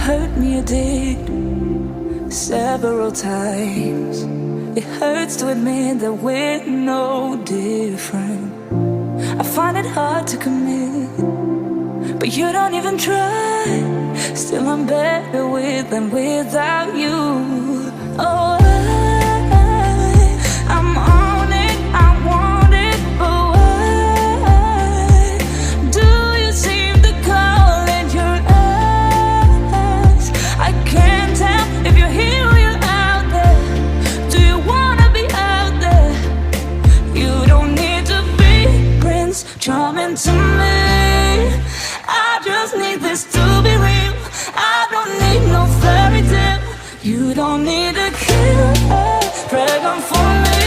hurt me, you did, several times. It hurts to admit that we're no different. I find it hard to commit, but you don't even try. Still I'm better with than without you. Oh, I'm on it, I want it, but why do you seem to call in your eyes? I can't tell if you're here or you're out there. Do you wanna be out there? You don't need to be Prince Charming to me. I just need this to be real. I don't need no fairy tale. You don't need to kill a dragon for me.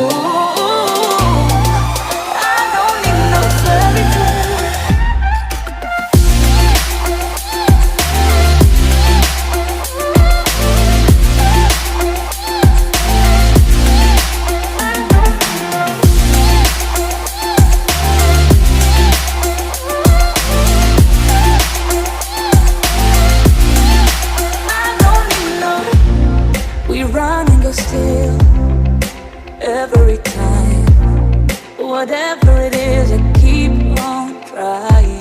Ooh, I don't need no fairy tale. Still, every time, whatever it is, I keep on trying.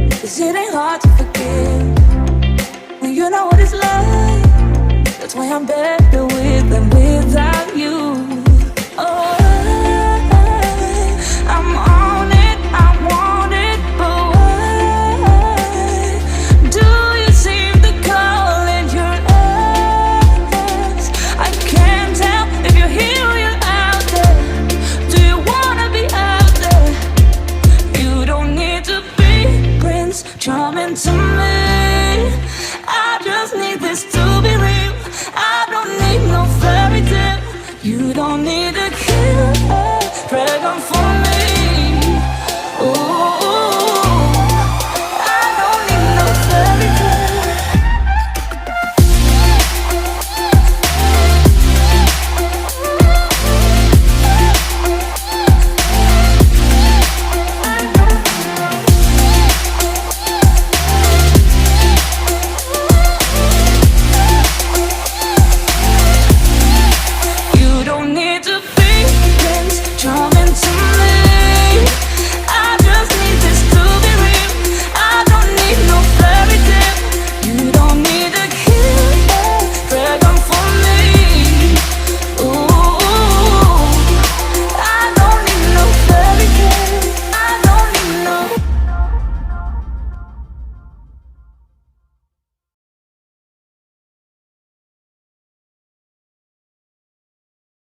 'Cause it ain't hard to forgive when you know what it's like. That's why I'm better with than without you. Oh, I'm on it, I want it, but why do you seem to call in your eyes? I can't tell if you're here or you're out there. Do you wanna be out there? You don't need to be Prince Charming to me. I just need this to be real. I don't need no fairy tale. You don't need